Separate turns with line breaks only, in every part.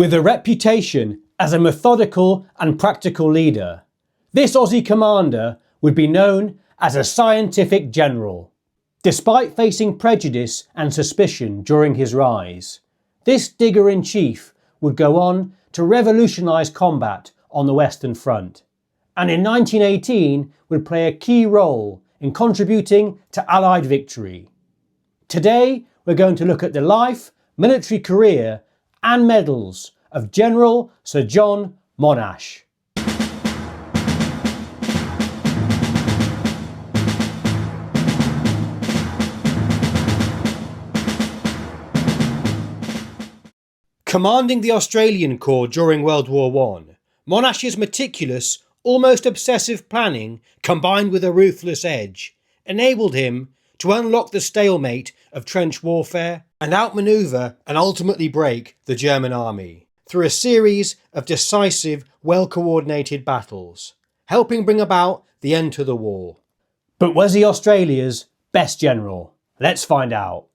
With a reputation as a methodical and practical leader, this Aussie commander would be known as a scientific general. Despite facing prejudice and suspicion during his rise, this digger-in-chief would go on to revolutionise combat on the Western Front, and in 1918 would play a key role in contributing to Allied victory. Today, we're going to look at the life, military career and medals of General Sir John Monash. Commanding the Australian Corps during World War I, Monash's meticulous, almost obsessive planning, combined with a ruthless edge, enabled him to unlock the stalemate of trench warfare and outmaneuver and ultimately break the German army through a series of decisive, well-coordinated battles, helping bring about the end to the war. But was he Australia's best general? Let's find out.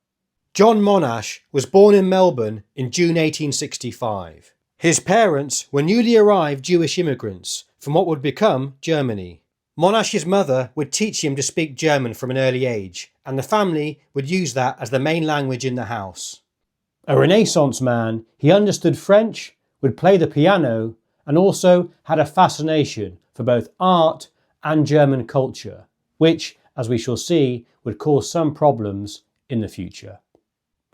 John Monash was born in Melbourne in June 1865. His parents were newly arrived Jewish immigrants from what would become Germany. Monash's mother would teach him to speak German from an early age, and the family would use that as the main language in the house. A Renaissance man, he understood French, would play the piano, and also had a fascination for both art and German culture, which, as we shall see, would cause some problems in the future.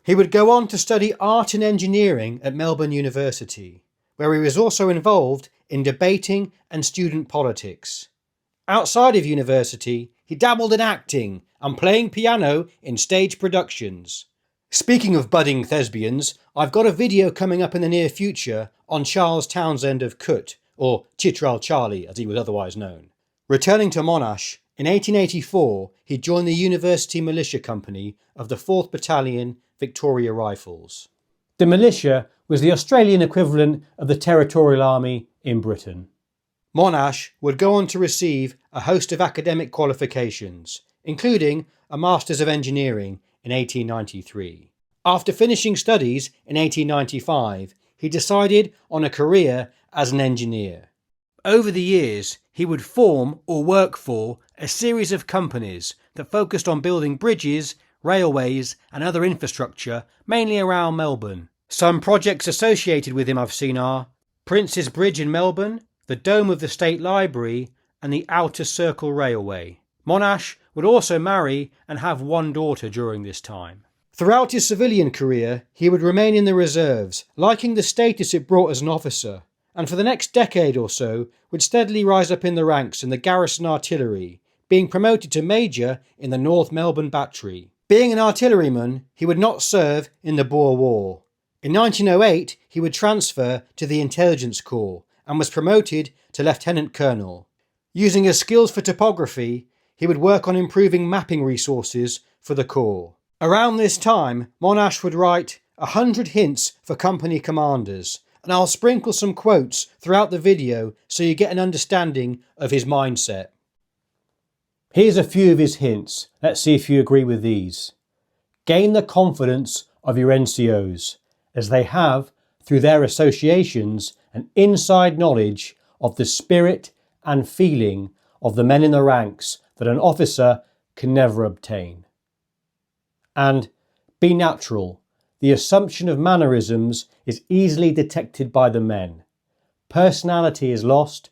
He would go on to study art and engineering at Melbourne University, where he was also involved in debating and student politics. Outside of university, he dabbled in acting and playing piano in stage productions. Speaking of budding thespians, I've got a video coming up in the near future on Charles Townshend of Coote, or Chitral Charlie as he was otherwise known. Returning to Monash, in 1884 he joined the University Militia Company of the 4th Battalion Victoria Rifles. The militia was the Australian equivalent of the Territorial Army in Britain. Monash would go on to receive a host of academic qualifications, including a Masters of Engineering in 1893. After finishing studies in 1895, he decided on a career as an engineer. Over the years, he would form or work for a series of companies that focused on building bridges, railways and other infrastructure, mainly around Melbourne. Some projects associated with him I've seen are Prince's Bridge in Melbourne, the Dome of the State Library and the Outer Circle Railway. Monash would also marry and have one daughter during this time. Throughout his civilian career, he would remain in the reserves, liking the status it brought as an officer, and for the next decade or so would steadily rise up in the ranks in the garrison artillery, being promoted to major in the North Melbourne Battery. Being an artilleryman, he would not serve in the Boer War. In 1908, he would transfer to the Intelligence Corps and was promoted to Lieutenant Colonel. Using his skills for topography, he would work on improving mapping resources for the Corps. Around this time, Monash would write 100 hints for company commanders, and I'll sprinkle some quotes throughout the video so you get an understanding of his mindset. Here's a few of his hints. Let's see if you agree with these. Gain the confidence of your NCOs, as they have, through their associations, an inside knowledge of the spirit and feeling of the men in the ranks that an officer can never obtain. And be natural. The assumption of mannerisms is easily detected by the men. Personality is lost,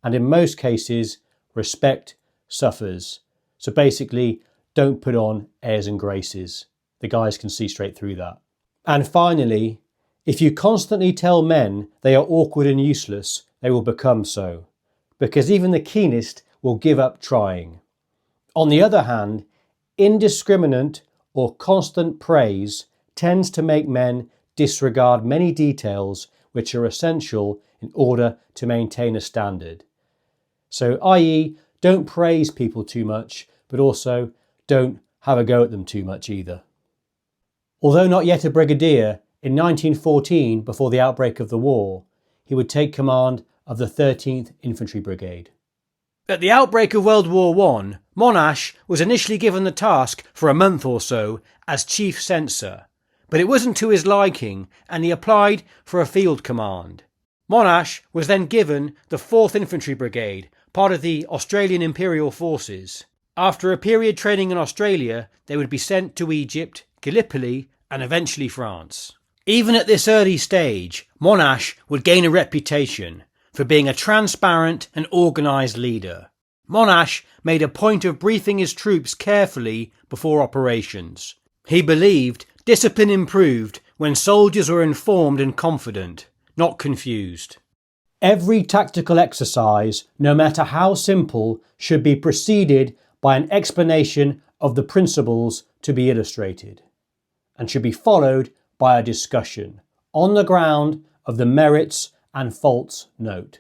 and in most cases, respect suffers. So basically, don't put on airs and graces. The guys can see straight through that. And finally, if you constantly tell men they are awkward and useless, they will become so, because even the keenest will give up trying. On the other hand, indiscriminate or constant praise tends to make men disregard many details which are essential in order to maintain a standard. So, i.e., don't praise people too much, but also don't have a go at them too much either. Although not yet a brigadier, in 1914, before the outbreak of the war, he would take command of the 13th Infantry Brigade. At the outbreak of World War I, Monash was initially given the task for a month or so as chief censor, but it wasn't to his liking and he applied for a field command. Monash was then given the 4th Infantry Brigade, part of the Australian Imperial Forces. After a period training in Australia, they would be sent to Egypt, Gallipoli and eventually France. Even at this early stage, Monash would gain a reputation for being a transparent and organised leader. Monash made a point of briefing his troops carefully before operations. He believed discipline improved when soldiers were informed and confident, not confused. Every tactical exercise, no matter how simple, should be preceded by an explanation of the principles to be illustrated, and should be followed by a discussion on the ground of the merits and faults note.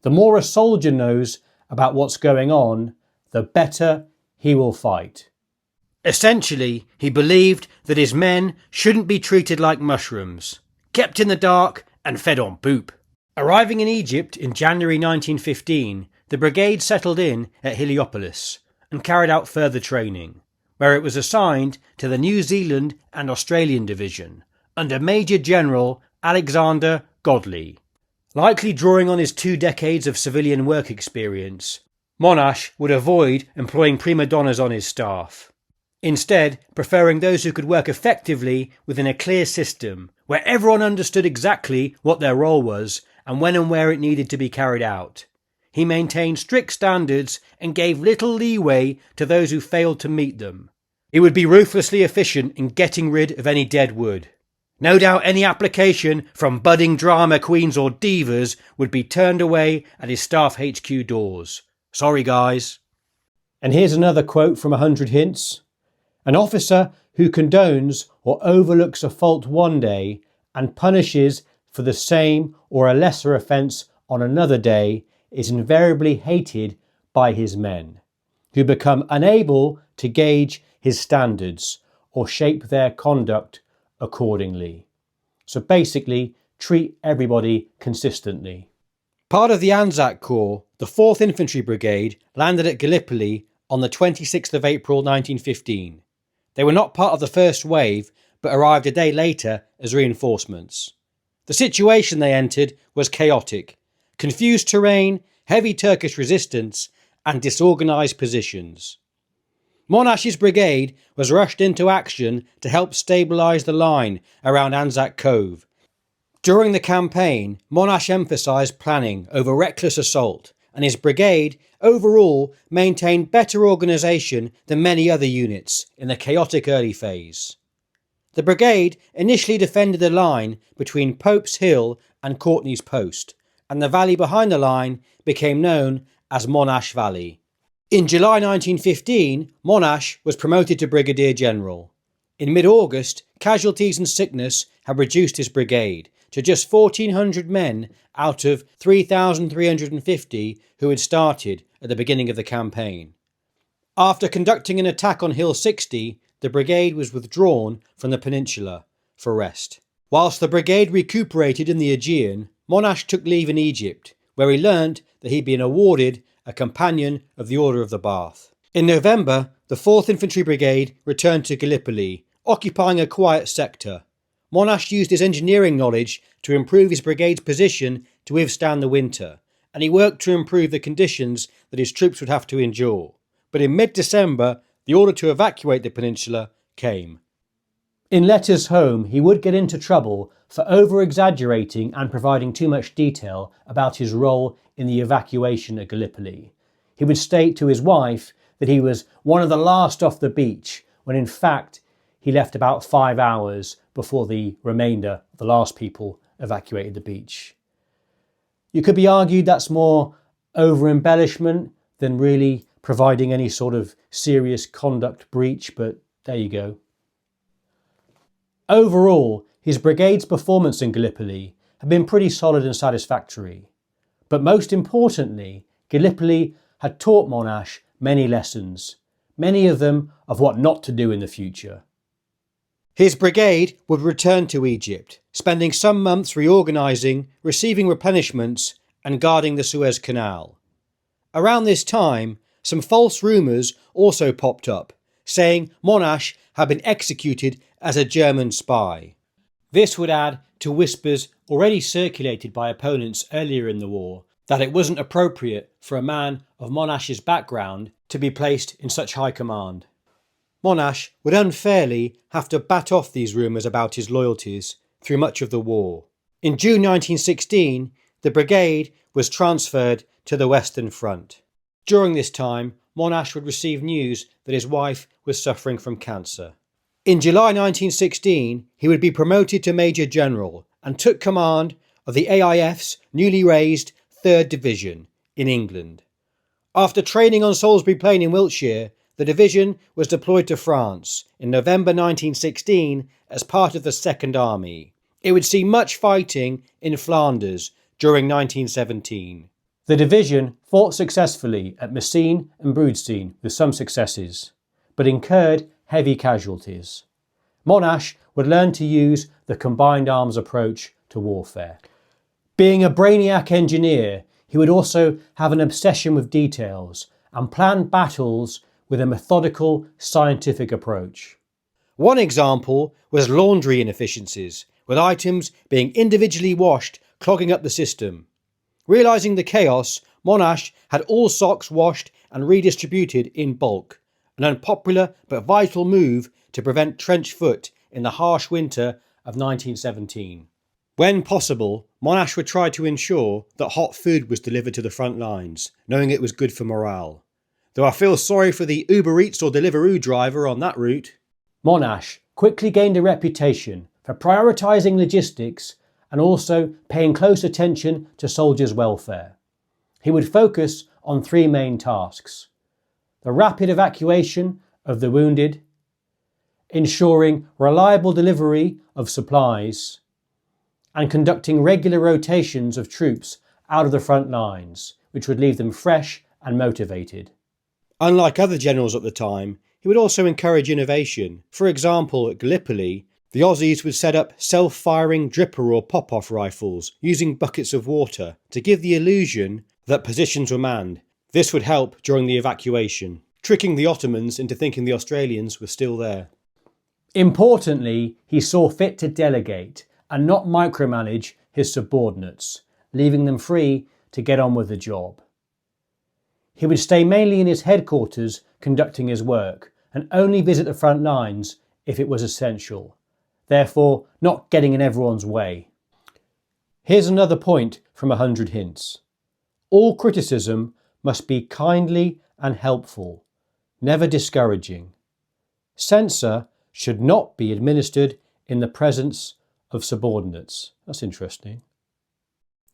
The more a soldier knows about what's going on, the better he will fight. Essentially, he believed that his men shouldn't be treated like mushrooms, kept in the dark and fed on poop. Arriving in Egypt in January 1915, the brigade settled in at Heliopolis and carried out further training, where it was assigned to the New Zealand and Australian Division under Major General Alexander Godley. Likely drawing on his 2 decades of civilian work experience, Monash would avoid employing prima donnas on his staff, instead preferring those who could work effectively within a clear system where everyone understood exactly what their role was and when and where it needed to be carried out. He maintained strict standards and gave little leeway to those who failed to meet them. He would be ruthlessly efficient in getting rid of any dead wood. No doubt any application from budding drama queens or divas would be turned away at his staff HQ doors. Sorry guys. And here's another quote from 100 Hints. An officer who condones or overlooks a fault one day and punishes for the same or a lesser offence on another day is invariably hated by his men, who become unable to gauge his standards or shape their conduct accordingly. So basically, treat everybody consistently. Part of the Anzac Corps, the 4th Infantry Brigade landed at Gallipoli on the 26th of April 1915. They were not part of the first wave, but arrived a day later as reinforcements. The situation they entered was chaotic. Confused terrain, heavy Turkish resistance, and disorganised positions. Monash's brigade was rushed into action to help stabilise the line around Anzac Cove. During the campaign, Monash emphasised planning over reckless assault, and his brigade overall maintained better organisation than many other units in the chaotic early phase. The brigade initially defended the line between Pope's Hill and Courtney's Post, and the valley behind the line became known as Monash Valley. In July 1915, Monash was promoted to Brigadier General. In mid-August, casualties and sickness had reduced his brigade to just 1,400 men out of 3,350 who had started at the beginning of the campaign. After conducting an attack on Hill 60, the brigade was withdrawn from the peninsula for rest. Whilst the brigade recuperated in the Aegean, Monash took leave in Egypt, where he learnt that he'd been awarded a Companion of the Order of the Bath. In November, the 4th Infantry Brigade returned to Gallipoli, occupying a quiet sector. Monash used his engineering knowledge to improve his brigade's position to withstand the winter, and he worked to improve the conditions that his troops would have to endure. But in mid-December, the order to evacuate the peninsula came. In letters home, he would get into trouble for over-exaggerating and providing too much detail about his role in the evacuation at Gallipoli. He would state to his wife that he was one of the last off the beach, when in fact he left about 5 hours before the remainder, the last people, evacuated the beach. You could be argued that's more over-embellishment than really providing any sort of serious conduct breach, but there you go. Overall, his brigade's performance in Gallipoli had been pretty solid and satisfactory. But most importantly, Gallipoli had taught Monash many lessons, many of them of what not to do in the future. His brigade would return to Egypt, spending some months reorganising, receiving replenishments and guarding the Suez Canal. Around this time, some false rumours also popped up, saying Monash had been executed as a German spy. This would add to whispers already circulated by opponents earlier in the war that it wasn't appropriate for a man of Monash's background to be placed in such high command. Monash would unfairly have to bat off these rumours about his loyalties through much of the war. In June 1916, the brigade was transferred to the Western Front. During this time, Monash would receive news that his wife was suffering from cancer. In July 1916, he would be promoted to Major General and took command of the AIF's newly raised 3rd Division in England. After training on Salisbury Plain in Wiltshire, the division was deployed to France in November 1916 as part of the Second Army. It would see much fighting in Flanders during 1917. The division fought successfully at Messines and Broodstein with some successes, but incurred heavy casualties. Monash would learn to use the combined arms approach to warfare. Being a brainiac engineer, he would also have an obsession with details and plan battles with a methodical, scientific approach. One example was laundry inefficiencies, with items being individually washed, clogging up the system. Realising the chaos, Monash had all socks washed and redistributed in bulk, an unpopular but vital move to prevent trench foot in the harsh winter of 1917. When possible, Monash would try to ensure that hot food was delivered to the front lines, knowing it was good for morale. Though I feel sorry for the Uber Eats or Deliveroo driver on that route. Monash quickly gained a reputation for prioritising logistics and also paying close attention to soldiers' welfare. He would focus on 3 main tasks: the rapid evacuation of the wounded, ensuring reliable delivery of supplies, and conducting regular rotations of troops out of the front lines, which would leave them fresh and motivated. Unlike other generals at the time, he would also encourage innovation. For example, at Gallipoli, the Aussies would set up self-firing dripper or pop-off rifles using buckets of water to give the illusion that positions were manned. This would help during the evacuation, tricking the Ottomans into thinking the Australians were still there. Importantly, he saw fit to delegate and not micromanage his subordinates, leaving them free to get on with the job. He would stay mainly in his headquarters conducting his work and only visit the front lines if it was essential, therefore not getting in everyone's way. Here's another point from 100 Hints. All criticism must be kindly and helpful, never discouraging. Censor should not be administered in the presence of subordinates. That's interesting.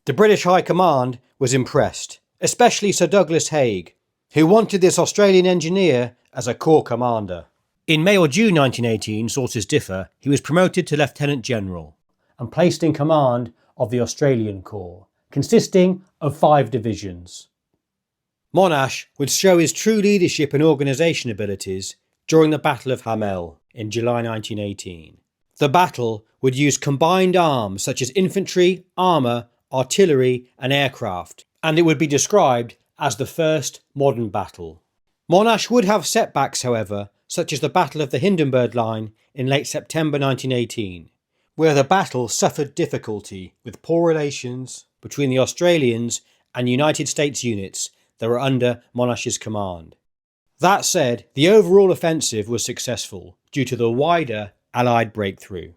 The British High Command was impressed, especially Sir Douglas Haig, who wanted this Australian engineer as a corps commander. In May or June 1918, sources differ, he was promoted to Lieutenant General and placed in command of the Australian Corps, consisting of 5 divisions. Monash would show his true leadership and organisation abilities during the Battle of Hamel in July 1918. The battle would use combined arms such as infantry, armour, artillery and aircraft, and it would be described as the first modern battle. Monash would have setbacks, however, such as the Battle of the Hindenburg Line in late September 1918, where the battle suffered difficulty with poor relations between the Australians and United States units that were under Monash's command. That said, the overall offensive was successful due to the wider Allied breakthrough.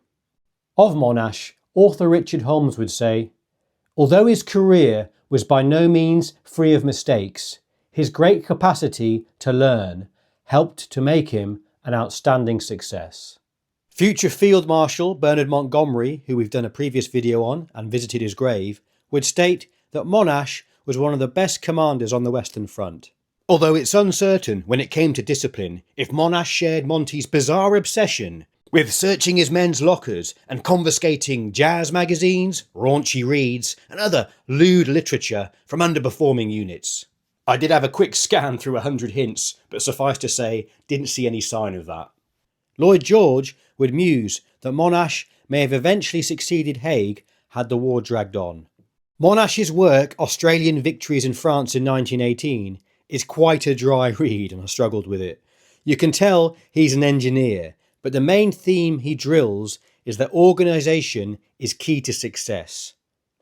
Of Monash, author Richard Holmes would say, "Although his career was by no means free of mistakes, his great capacity to learn helped to make him an outstanding success." Future Field Marshal Bernard Montgomery, who we've done a previous video on and visited his grave, would state that Monash was one of the best commanders on the Western Front. Although it's uncertain when it came to discipline if Monash shared Monty's bizarre obsession with searching his men's lockers and confiscating jazz magazines, raunchy reads and other lewd literature from underperforming units. I did have a quick scan through 100 Hints, but suffice to say, didn't see any sign of that. Lloyd George would muse that Monash may have eventually succeeded Haig had the war dragged on. Monash's work, Australian Victories in France in 1918, is quite a dry read and I struggled with it. You can tell he's an engineer, but the main theme he drills is that organisation is key to success.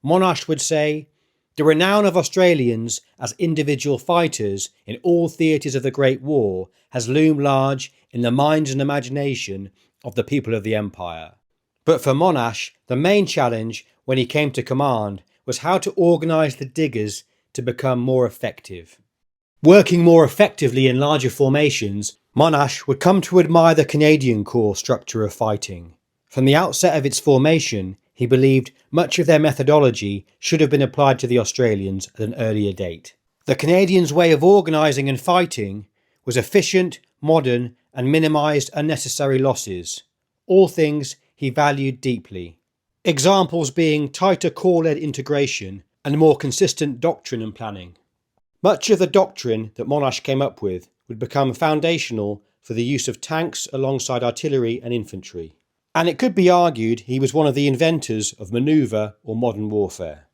Monash would say, "The renown of Australians as individual fighters in all theatres of the Great War has loomed large in the minds and imagination of the people of the Empire." But for Monash, the main challenge when he came to command was how to organise the diggers to become more effective. Working more effectively in larger formations, Monash would come to admire the Canadian Corps structure of fighting. From the outset of its formation, he believed much of their methodology should have been applied to the Australians at an earlier date. The Canadians' way of organising and fighting was efficient, modern, and minimised unnecessary losses, all things he valued deeply. Examples being tighter corps-led integration and more consistent doctrine and planning. Much of the doctrine that Monash came up with would become foundational for the use of tanks alongside artillery and infantry. And it could be argued he was one of the inventors of manoeuvre or modern warfare.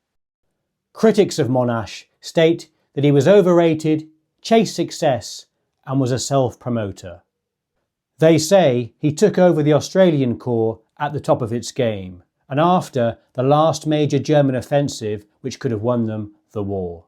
Critics of Monash state that he was overrated, chased success, and was a self-promoter. They say he took over the Australian Corps at the top of its game, and after the last major German offensive which could have won them the war.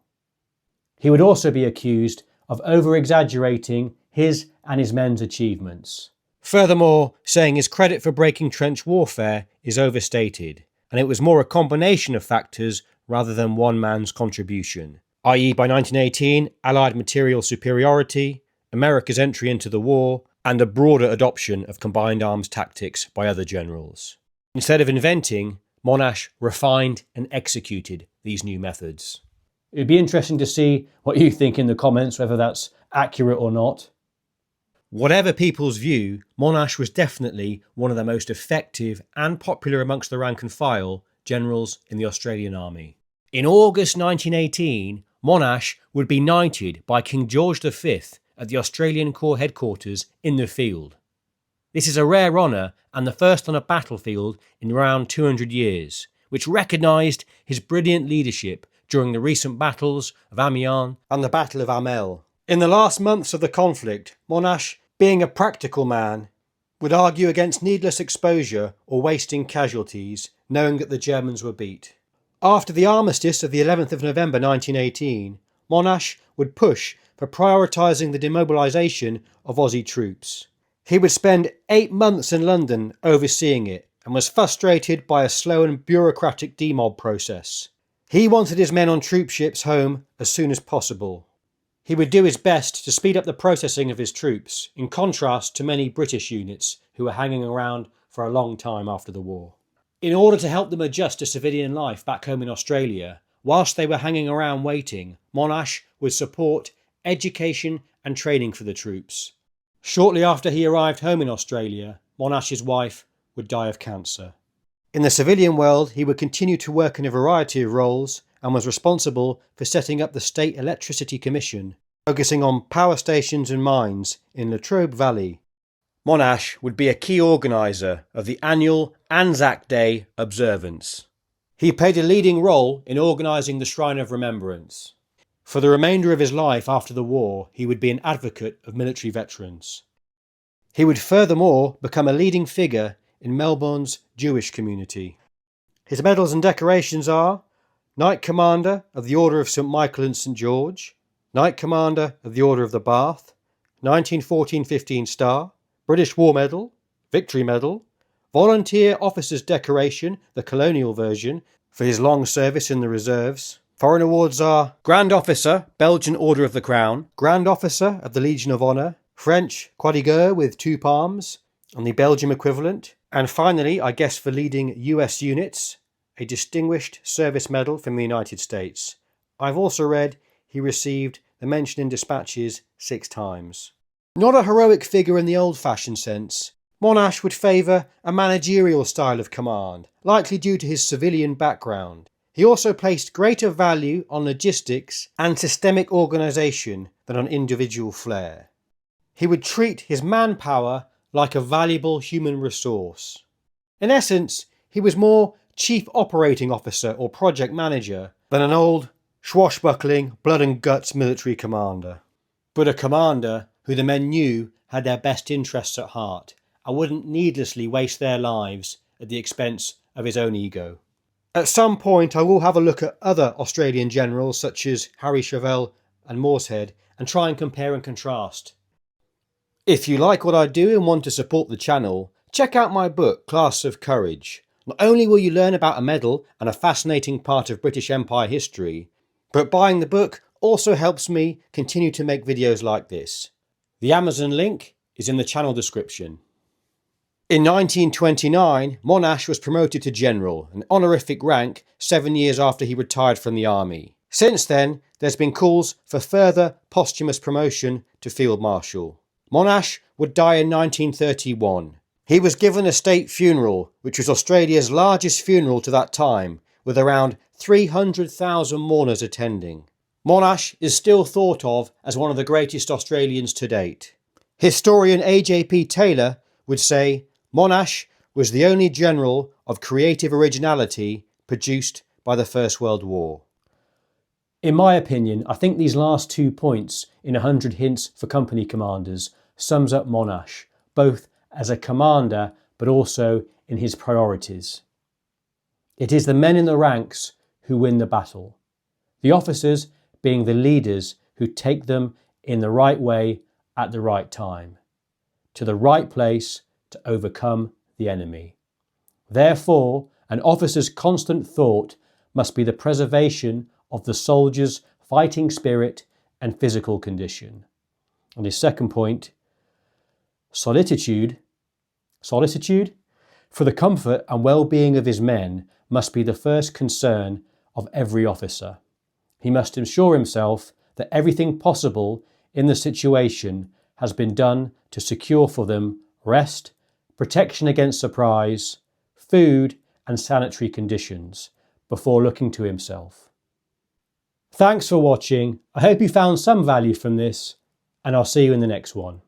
He would also be accused of over-exaggerating his and his men's achievements. Furthermore, saying his credit for breaking trench warfare is overstated, and it was more a combination of factors rather than one man's contribution, i.e. by 1918, Allied material superiority, America's entry into the war, and a broader adoption of combined arms tactics by other generals. Instead of inventing, Monash refined and executed these new methods. It'd be interesting to see what you think in the comments, whether that's accurate or not. Whatever people's view, Monash was definitely one of the most effective and popular amongst the rank and file generals in the Australian Army. In August 1918, Monash would be knighted by King George V at the Australian Corps headquarters in the field. This is a rare honour and the first on a battlefield in around 200 years, which recognised his brilliant leadership during the recent battles of Amiens and the Battle of Amel. In the last months of the conflict, Monash, being a practical man, would argue against needless exposure or wasting casualties, knowing that the Germans were beat. After the armistice of the 11th of November 1918, Monash would push for prioritising the demobilisation of Aussie troops. He would spend 8 months in London overseeing it and was frustrated by a slow and bureaucratic demob process. He wanted his men on troop ships home as soon as possible. He would do his best to speed up the processing of his troops, in contrast to many British units who were hanging around for a long time after the war. In order to help them adjust to civilian life back home in Australia, whilst they were hanging around waiting, Monash would support education and training for the troops. Shortly after he arrived home in Australia, Monash's wife would die of cancer. In the civilian world, he would continue to work in a variety of roles and was responsible for setting up the State Electricity Commission, focusing on power stations and mines in Latrobe Valley. Monash would be a key organiser of the annual Anzac Day observance. He played a leading role in organising the Shrine of Remembrance. For the remainder of his life after the war, he would be an advocate of military veterans. He would furthermore become a leading figure in Melbourne's Jewish community. His medals and decorations are Knight Commander of the Order of St Michael and St George, Knight Commander of the Order of the Bath, 1914-15 Star, British War Medal, Victory Medal, Volunteer Officer's Decoration, the colonial version, for his long service in the reserves. Foreign awards are Grand Officer, Belgian Order of the Crown, Grand Officer of the Legion of Honour, French Croix de Guerre with 2 palms, and the Belgium equivalent. And finally, I guess for leading US units, a Distinguished Service Medal from the United States. I've also read he received the mention in dispatches 6 times. Not a heroic figure in the old-fashioned sense, Monash would favour a managerial style of command, likely due to his civilian background. He also placed greater value on logistics and systemic organisation than on individual flair. He would treat his manpower like a valuable human resource. In essence, he was more Chief Operating Officer or Project Manager than an old, swashbuckling, blood and guts military commander. But a commander who the men knew had their best interests at heart and wouldn't needlessly waste their lives at the expense of his own ego. At some point I will have a look at other Australian generals such as Harry Chauvel and Morshead and try and compare and contrast. If you like what I do and want to support the channel, check out my book Class of Courage. Not only will you learn about a medal and a fascinating part of British Empire history, but buying the book also helps me continue to make videos like this. The Amazon link is in the channel description. In 1929, Monash was promoted to general, an honorific rank 7 years after he retired from the army. Since then, there's been calls for further posthumous promotion to Field Marshal. Monash would die in 1931. He was given a state funeral, which was Australia's largest funeral to that time, with around 300,000 mourners attending. Monash is still thought of as one of the greatest Australians to date. Historian A.J.P. Taylor would say, Monash was the only general of creative originality produced by the First World War. In my opinion, I think these last 2 points in 100 Hints for Company Commanders sums up Monash, both as a commander but also in his priorities. It is the men in the ranks who win the battle, the officers being the leaders who take them in the right way at the right time, to the right place to overcome the enemy. Therefore, an officer's constant thought must be the preservation of the soldier's fighting spirit and physical condition. And his second point, solicitude for the comfort and well-being of his men must be the first concern of every officer. He must ensure himself that everything possible in the situation has been done to secure for them rest, protection against surprise, food and sanitary conditions before looking to himself. Thanks for watching. I hope you found some value from this, and I'll see you in the next one.